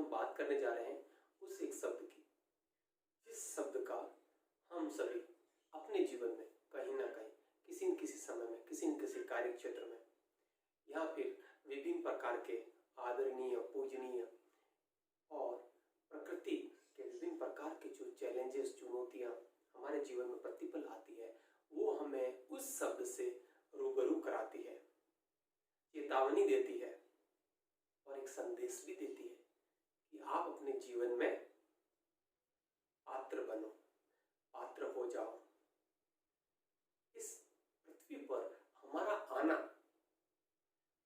हम बात करने जा रहे हैं उस एक शब्द की, जिस शब्द का हम सभी अपने जीवन में कहीं ना कहीं किसी न किसी समय में, किसी न किसी कार्य क्षेत्र में या फिर विभिन्न प्रकार के आदरणीय, पूजनीय और प्रकृति के विभिन्न प्रकार के जो चैलेंजेस, चुनौतियां हमारे जीवन में प्रतिपल आती है, वो हमें उस शब्द से रूबरू कराती है, चेतावनी देती है और एक संदेश भी देती है कि आप अपने जीवन में पात्र बनो, पात्र हो जाओ। इस पृथ्वी पर हमारा आना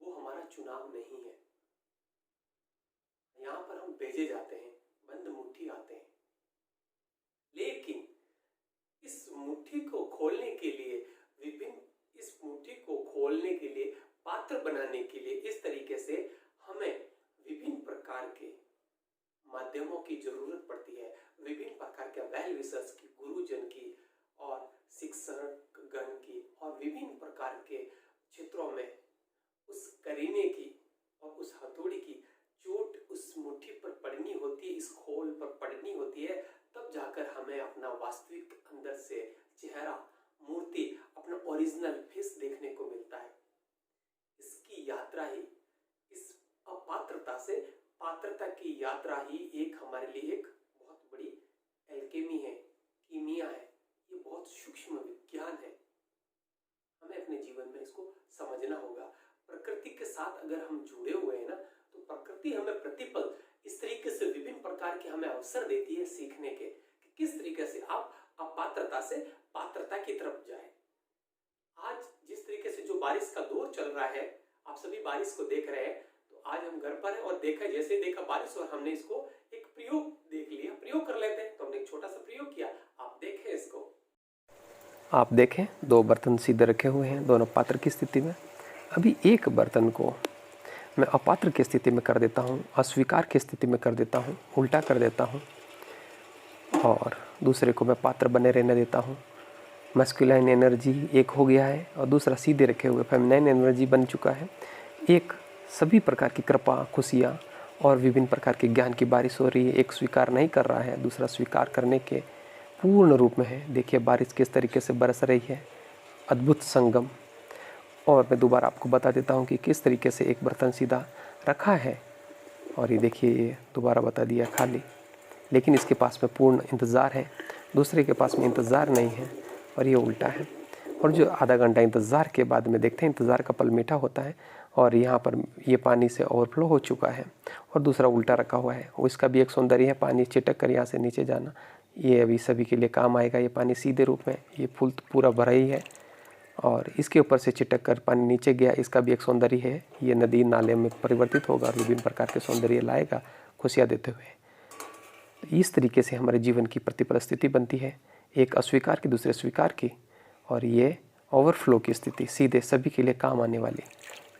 वो हमारा चुनाव नहीं है। यहाँ पर हम भेजे जाते हैं, बंद मुट्ठी आते हैं, लेकिन इस मुट्ठी को खोलने के लिए इस मुट्ठी को खोलने के लिए, पात्र बनाने के लिए इस तरीके से हमें विभिन्न प्रकार के माध्यमों की जरूरत पड़ती है, विभिन्न प्रकार के वेल विशर्स की, गुरुजन की और शिक्षक गण की और विभिन्न प्रकार के क्षेत्रों में उस करीने की और उस हथौड़ी की चोट उस मुट्ठी पर पड़नी होती है, इस खोल पर पड़नी होती है, तब जाकर हमें अपना वास्तविक अंदर से चेहरा, मूर्ति, अपना ओरिजिनल फेस देखने को मिलता है। इसकी यात्रा ही, इस अपात्रता से पात्रता की यात्रा ही एक हमारे लिए एक बहुत बड़ी एल्केमी है, कीमिया है, ये बहुत सूक्ष्म विज्ञान है। हमें अपने जीवन में इसको समझना होगा। प्रकृति के साथ अगर हम जुड़े हुए हैं ना, तो प्रकृति हमें प्रतिपल इस तरीके से विभिन्न प्रकार के हमें अवसर देती है सीखने के कि किस तरीके से आप अपात्रता से पात्रता की तरफ जाए। आज जिस तरीके से जो बारिश का दौर चल रहा है, आप सभी बारिश को देख रहे हैं, तो आज हम घर पर हैं और जैसे देखा बारिश और हमने इसको एक प्रयोग देख लिया, प्रयोग कर लेते हैं, तो हमने एक छोटा सा प्रयोग किया, आप देखें इसको। आप देखें, दो बर्तन सीधे रखे हुए हैं, दोनों पात्र की स्थिति में। अभी एक बर्तन को मैं अपात्र की स्थिति में कर देता हूँ, अस्वीकार की स्थिति में कर देता हूँ, उल्टा कर देता हूँ, और दूसरे को मैं पात्र बने रहने देता हूँ। मैस्कुलाइन एनर्जी एक हो गया है और दूसरा सीधे रखे हुए फेमिनाइन एनर्जी बन चुका है। एक सभी प्रकार की कृपा, खुशियाँ और विभिन्न प्रकार के ज्ञान की बारिश हो रही है। एक स्वीकार नहीं कर रहा है, दूसरा स्वीकार करने के पूर्ण रूप में है। देखिए बारिश किस तरीके से बरस रही है, अद्भुत संगम। और मैं दोबारा आपको बता देता हूँ कि किस तरीके से एक बर्तन सीधा रखा है और ये देखिए, ये दोबारा बता दिया खाली, लेकिन इसके पास में पूर्ण इंतज़ार है, दूसरे के पास में इंतज़ार नहीं है और ये उल्टा है। और जो आधा घंटा इंतज़ार के बाद में देखते हैं, इंतज़ार का पल मीठा होता है और यहाँ पर ये पानी से ओवरफ्लो हो चुका है और दूसरा उल्टा रखा हुआ है। उसका भी एक सौंदर्य है, पानी चिटक कर यहाँ से नीचे जाना, ये अभी सभी के लिए काम आएगा। ये पानी सीधे रूप में, ये फूल पूरा भरा ही है और इसके ऊपर से चिटक कर पानी नीचे गया, इसका भी एक सौंदर्य है। ये नदी नाले में परिवर्तित होगा और विभिन्न प्रकार के सौंदर्य लाएगा, खुशियाँ देते हुए। इस तरीके से हमारे जीवन की प्रतिपल स्थिति बनती है, एक अस्वीकार की, दूसरे स्वीकार की, और ये ओवरफ्लो की स्थिति, सीधे सभी के लिए काम आने वाली।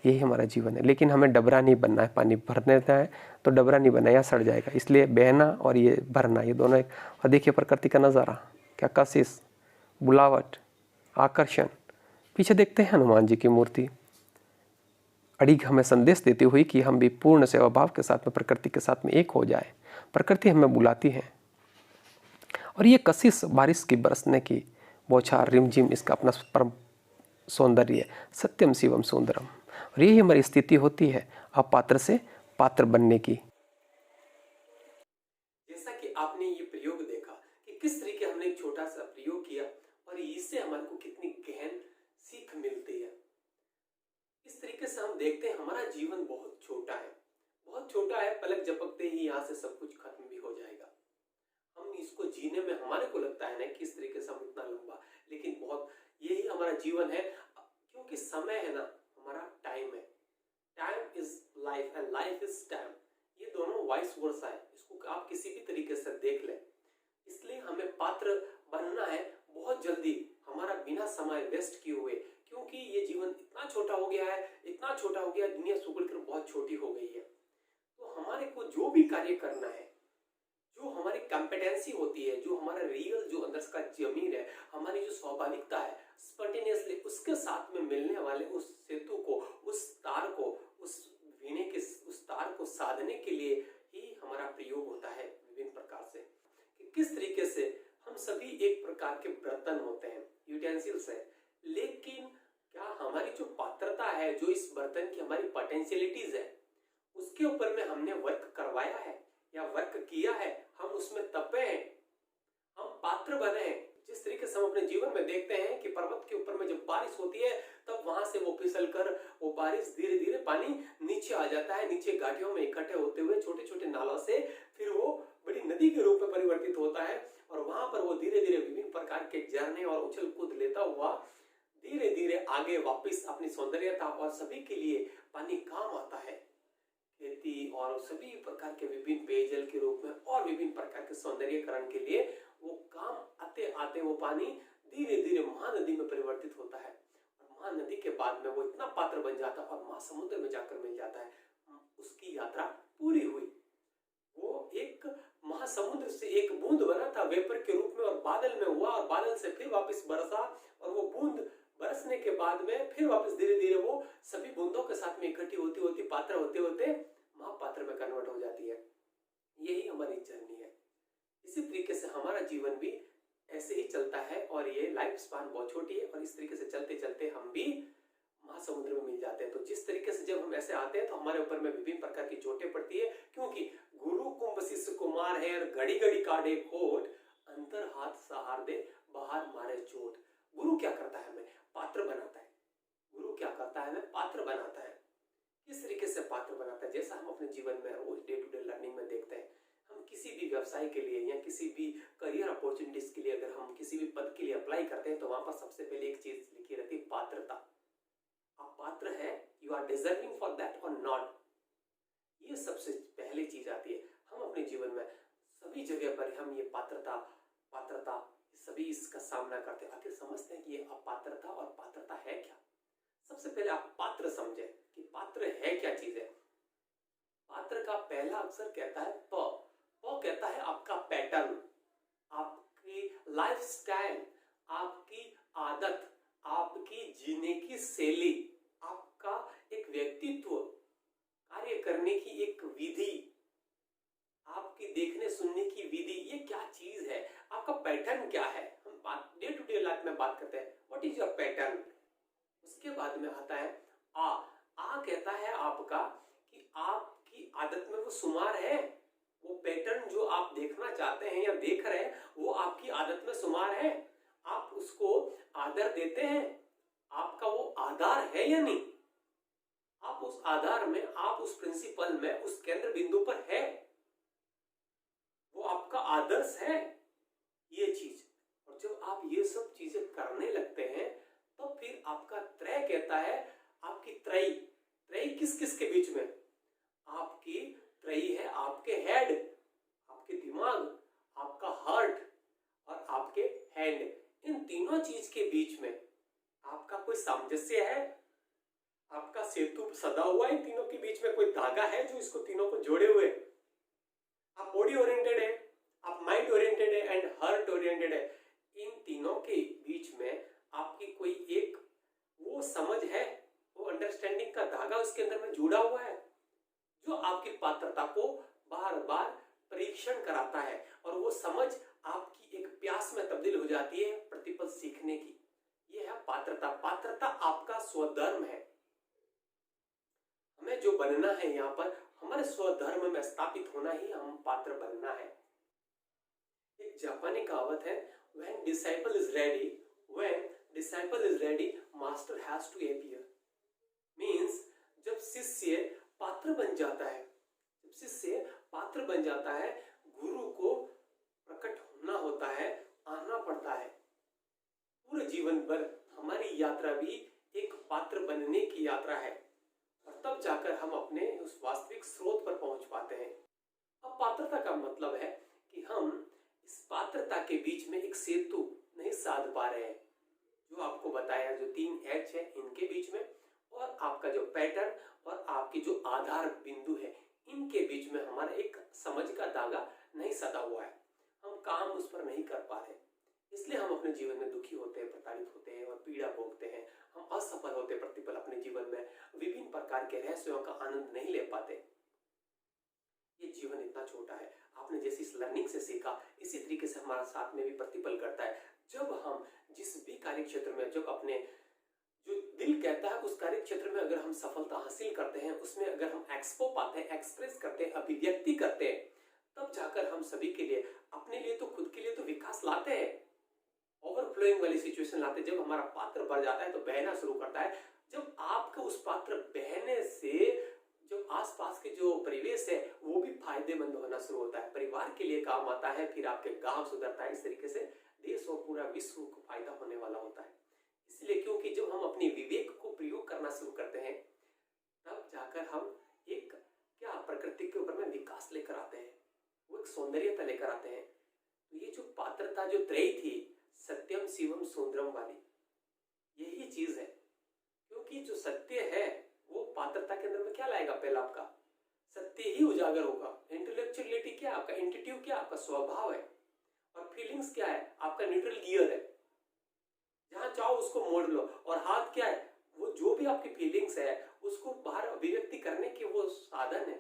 यही हमारा जीवन है। लेकिन हमें डबरा नहीं बनना है, पानी भरने देता है तो डबरा नहीं बनना, या सड़ जाएगा। इसलिए बहना और ये भरना, ये दोनों एक। और देखिए प्रकृति का नज़ारा, क्या कशिश, बुलावट, आकर्षण। पीछे देखते हैं हनुमान जी की मूर्ति, अड़िग हमें संदेश देती हुई कि हम भी पूर्ण सेवा भाव के साथ में प्रकृति के साथ में एक हो जाए। प्रकृति हमें बुलाती है और ये कशिश, बारिश की बरसने की बौछार, रिमझिम, इसका अपना परम सौंदर्य है। सत्यम शिवम सुंदरम। और यही हमारी स्थिति होती है अपात्र से पात्र बनने की। जैसा कि आपने ये प्रयोग देखा कि किस तरीके हमने एक छोटा सा प्रयोग किया और इससे हमारे को कितनी गहन सीख मिलती है। इस तरीके से हम देखते हैं हमारा जीवन बहुत छोटा है, बहुत छोटा है, पलक झपकते ही यहाँ से सब कुछ खत्म भी हो जाएगा। हम इसको जीने में हमारे को लगता है ना किस तरीके से हम इतना लंबा, लेकिन बहुत यही हमारा जीवन है, क्योंकि समय है ना, हमारा टाइम है। Time is life and life is time, ये दोनों वाइस वर्सा है, इसको आप किसी भी तरीके से देख लें। इसलिए हमें पात्र बनना है बहुत जल्दी, हमारा बिना समय वेस्ट किए हुए, क्योंकि ये जीवन इतना छोटा हो गया है, इतना छोटा हो गया, दुनिया सुगड़ कर बहुत छोटी हो गई है। तो हमारे को जो भी कार्य करना है, जो हमारी कॉम्पिटेंसी होती है, जो हमारा रियल, जो अंदर का जमीन है, हमारी जो स्वाभाविकता है, स्पॉन्टेनियसली उसके साथ में मिलने वाले उस सेतु को, उस तार को, उस वीणे के उस तार को साधने के लिए ही हमारा किस तरीके से हम सभी एक प्रकार के बर्तन होते हैं, यूटेंसिल्स है, लेकिन क्या हमारी जो पात्रता है, जो इस बर्तन की हमारी पोटेंशियलिटीज है, उसके ऊपर में हमने वर्क करवाया है या वर्क किया है, हम उसमें तपे हैं, हम पात्र बने हैं। जिस तरीके से हम अपने जीवन में देखते हैं कि पर्वत के ऊपर में जब बारिश होती है तब वहां से वो फिसल कर वो बारिश धीरे धीरे पानी नीचे आ जाता है, नीचे घाटियों में इकट्ठे होते हुए छोटे छोटे नालों से फिर वो बड़ी नदी के रूप में परिवर्तित होता है और वहां पर वो धीरे धीरे विभिन्न प्रकार के झरने और उछल कूद लेता हुआ धीरे धीरे आगे वापस अपनी सौंदर्यता और सभी के लिए पानी काम आता है, खेती और सभी प्रकार के विभिन्न पेयजल के रूप में और विभिन्न प्रकार के सौंदर्यीकरण के लिए वो काम आते आते वो पानी धीरे धीरे महानदी में परिवर्तित होता है और महानदी के बाद में वो इतना पात्र बन जाता है और महासमुद्र में जाकर मिल जाता है। उसकी यात्रा पूरी हुई, वो एक महासमुद्र से एक बूंद बना था वेपर के रूप में और बादल में हुआ और बादल से फिर वापस बरसा और वो बूंद बरसने के बाद में फिर वापस धीरे धीरे वो सभी बूंदों के साथ में इकट्ठी होती होती पात्र होते होते महापात्र में कन्वर्ट हो जाती है। यही हमारी जर्नी है। इसी तरीके से हमारा जीवन भी ऐसे ही चलता है और ये लाइफ स्पान बहुत छोटी है और इस तरीके से चलते चलते हम भी महासमुद्र में मिल जाते हैं। तो जिस तरीके से जब हम ऐसे आते हैं तो हमारे ऊपर में विभिन्न प्रकार की चोटें पड़ती है, क्योंकि गुरु कुंभ शिष्य कुमार है, घड़ी घड़ी काटे कोट, अंतर हाथ सहार दे बाहर मारे चोट। गुरु क्या करता है, हमें पात्र बनाता है। गुरु क्या करता है, हमें पात्र बनाता है। किस तरीके से पात्र बनाता है, जैसा हम अपने जीवन में रोज डे टू डे लर्निंग में देखते हैं, हम किसी भी व्यवसाय के लिए या किसी भी करियर अपॉर्चुनिटीज के लिए अगर हम किसी भी पद के लिए अप्लाई करते हैं तो वहां पर सबसे पहले एक चीज लिखी रहती है, पात्रता। आप पात्र है, you are deserving for that or not, ये सबसे पहली चीज आती है। हम अपने जीवन में सभी जगह पर हम ये पात्रता सभी इसका सामना करते हैं। आखिर समझते हैं कि ये अपात्रता और पात्रता है क्या। सबसे पहले आप पात्र समझे कि पात्र है क्या चीज है। पात्र का पहला अक्षर कहता है प कहता है आपका पैटर्न, आपकी लाइफस्टाइल, आपकी आदत, आपकी जीने की शैली, आपका एक व्यक्तित्व, कार्य करने की एक विधि, आपकी देखने सुनने की विधि, ये क्या चीज है, आपका पैटर्न क्या है। हम बात डे टू डे लाइफ में बात करते हैं, व्हाट इज योर पैटर्न। उसके बाद में आता है आ कहता है आपका कि आपकी आदत में वो शुमार है, वो पैटर्न जो आप देखना चाहते हैं या देख रहे हैं वो आपकी आदत में शुमार है, आप उसको आदर देते हैं, आपका वो आधार है या नहीं, आप उस आधार में, आप उस प्रिंसिपल में, उस केंद्र बिंदु पर है, वो आपका आदर्श है, ये चीज। और जब आप ये सब चीजें करने लगते हैं तो फिर आपका त्रय कहता है, आपकी त्रयी किस किस के बीच में, आपकी त्रयी है आपके हेड, आपके दिमाग, आपका हार्ट और आपके हैंड, इन तीनों चीज के बीच में आपका कोई सामंजस्य है, आपका सेतु सदा हुआ है, इन तीनों के बीच में कोई धागा है जो इसको तीनों को जोड़े हुए। आप बॉडी ओरिएंटेड है, आप माइंड ओरिएंटेड है एंड हार्ट ओरिएंटेड है, इन तीनों के बीच में आपकी कोई एक वो समझ है, वो अंडरस्टैंडिंग का धागा उसके अंदर में जुड़ा हुआ है जो आपकी पात्रता को बार बार परीक्षण कराता है और वो समझ आपकी एक प्यास में तब्दील हो जाती है प्रतिपल सीखने की। ये है पात्रता। पात्रता आपका स्वधर्म है। हमें जो बनना है यहाँ पर हमारे स्वधर्म में स्थापित होना ही हम पात्र बनना है। एक जापानी कहावत है, when disciple is ready, master has to appear। Means जब शिष्य पात्र बन जाता है, गुरु को प्रकट होना होता है, आना पड़ता है। पूरे जीवन भर हमारी यात्रा भी एक पात्र बनने की यात्रा है और तब जाकर हम अपने उस वास्तविक स्रोत पर पहुंच पाते हैं। अब पात्रता का मतलब है कि हम इस पात्रता के बीच में एक सेतु नहीं साध पा रहे हैं, जो आपको बताया, जो 3 H है इनके बीच में, और आपका जो पैटर्न और आपकी जो आधार बिंदु है, इनके बीच में हमारा एक समझ का धागा नहीं सदा हुआ है। हम काम उस पर नहीं कर पा रहे, इसलिए हम अपने जीवन में दुखी होते हैं, प्रताड़ित होते हैं और पीड़ा भोगते हैं। हम असफल होते प्रतिपल अपने जीवन में, विभिन्न प्रकार के रहस्यों का आनंद नहीं ले पाते। ये जीवन इतना छोटा है, आप आपने जैसे इस लर्निंग से सीखा, इसी तरीके से हमारा साथ में भी प्रतिपल करता है। जब हम जिस भी कार्य क्षेत्र में, जब अपने जो दिल कहता है उस कार्य क्षेत्र में अगर हम सफलता हासिल करते हैं, उसमें अगर हम एक्सपो पाते हैं, एक्सप्रेस करते हैं, अभिव्यक्ति करते हैं, तब जाकर हम सभी के लिए, अपने लिए तो, खुद के लिए तो विकास लाते हैं, ओवरफ्लोइंग वाली सिचुएशन लाते हैं। जब हमारा पात्र भर जाता है तो बहना शुरू करता है। जब आपका उस पात्र बहने से जो आसपास के जो परिवेश है वो भी फायदेमंद होना शुरू होता है, परिवार के लिए काम आता है, फिर आपके गांव सुधरता है। इस तरीके से देश और पूरा विश्व को फायदा होने वाला होता है। इसलिए क्योंकि जब हम अपने विवेक को प्रयोग करना शुरू करते हैं, तब जाकर हम एक क्या प्रकृति के ऊपर में विकास लेकर आते हैं, वो एक सौंदर्यता लेकर आते हैं। तो ये जो पात्रता जो त्रयी थी, सत्यम शिवम सुंदरम वाली, यही चीज है। क्योंकि जो सत्य है वो पात्रता के अंदर में क्या लाएगा, पहला आपका सत्य ही उजागर होगा। इंटेलेक्चुअलिटी क्या, आपका इंट्यूटिव क्या, आपका स्वभाव है, और फीलिंग्स क्या है, आपका न्यूट्रल गियर है, जहां चाहो उसको मोड़ लो। और हाथ क्या है, वो जो भी आपकी फीलिंग्स है उसको बाहर अभिव्यक्ति करने के वो साधन है,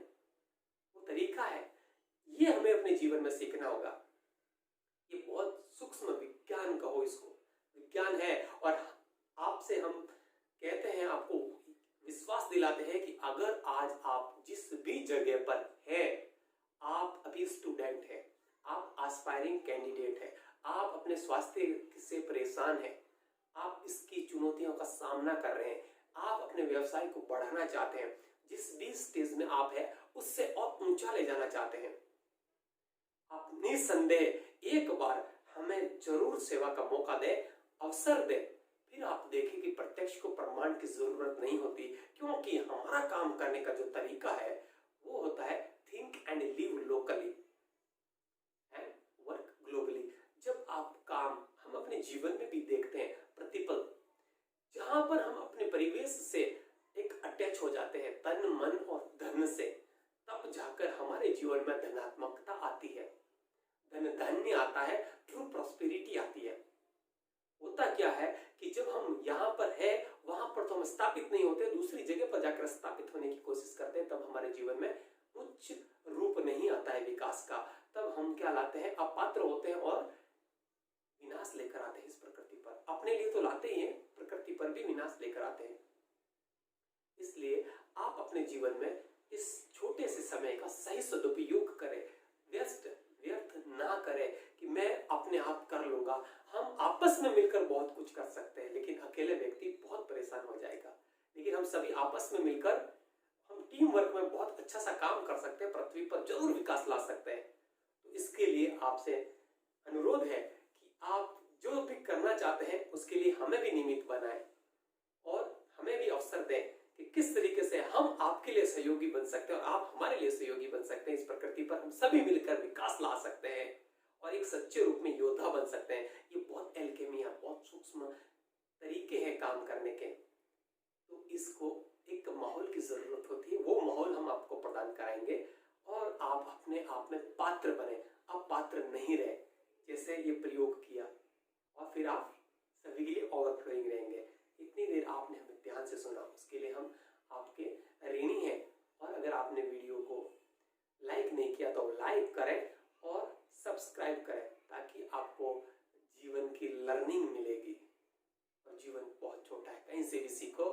वो तरीका है। ये हमें अपने जीवन में सीखना होगा। ये बहुत सूक्ष्म विज्ञान कहो, इसको विज्ञान है। और आपसे हम कहते हैं, आपको विश्वास दिलाते हैं कि अगर आज आप जिस भी जगह पर है, आप अभी स्टूडेंट है, आप एस्पायरिंग कैंडिडेट है, आप अपने स्वास्थ्य से परेशान है, आप इसकी चुनौतियों का सामना कर रहे हैं, आप अपने व्यवसाय को बढ़ाना चाहते हैं, जिस भी स्टेज में आप है उससे और ऊंचा ले जाना चाहते हैं, आप निसंदेह एक बार हमें जरूर सेवा का मौका दे, अवसर दे। फिर आप देखें कि प्रत्यक्ष को प्रमाण की जरूरत नहीं होती, क्योंकि हमारा काम करने का जो तरीका है वो होता है think and live locally and work globally. जब आप काम हम अपने जीवन में भी देखते हैं, प्रतिपल जहां पर हम अपने परिवेश से एक अटैच हो जाते हैं, तन मन और धन से, तब जाकर हमारे जीवन में धनात्मकता आती है, धन धान्य आता है, ट्रू प्रॉस्पेरिटी आती है। होता क्या है कि जब हम यहाँ पर है वहां पर तो हम स्थापित नहीं होते, दूसरी जगह पर जाकर स्थापित होने की कोशिश करते हैं, तब हमारे जीवन में उच्च रूप नहीं आता है विकास का। तब हम क्या लाते हैं, अपात्र होते हैं और विनाश लेकर आते हैं इस प्रकृति पर। अपने लिए तो लाते ही हैं, प्रकृति पर भी विनाश लेकर आते हैं। इसलिए आप अपने जीवन में इस छोटे से समय का सही सदुपयोग करें, व्यर्थ ना करें कि मैं अपने आप कर लूंगा। हम आपस में मिलकर बहुत कुछ कर सकते हैं, लेकिन अकेले व्यक्ति बहुत परेशान हो जाएगा। लेकिन हम सभी आपस में मिलकर हम टीम वर्क में बहुत अच्छा सा काम कर सकते हैं, पृथ्वी पर जरूर विकास ला सकते हैं। तो इसके लिए आपसे अनुरोध है कि आप जो भी करना चाहते हैं उसके लिए हमें भी निमित्त बनाएं और हमें भी अवसर दें कि किस तरीके से हम आपके लिए सहयोगी बन सकते हैं और आप हमारे लिए सहयोगी बन सकते हैं। इस प्रकृति पर हम सभी मिलकर विकास ला सकते हैं और एक सच्चे रूप में योद्धा बन सकते हैं। ये बहुत एल्केमी है, बहुत सूक्ष्म तरीके हैं काम करने के। तो इसको एक माहौल की जरूरत होती है, वो माहौल हम आपको प्रदान कराएंगे और आप अपने आप में पात्र बने, आप पात्र नहीं रहे। जैसे ये प्रयोग किया और फिर आप सभी के लिए ओवरफ्लोइंग रहेंगे। इतनी देर आपने हमें ध्यान से सुना, उसके लिए हम आपके ऋणी हैं। और अगर आपने वीडियो को लाइक नहीं किया तो लाइक करें और सब्सक्राइब करें, ताकि आपको जीवन की लर्निंग मिलेगी। और जीवन बहुत छोटा है, कहीं से भी सीखो,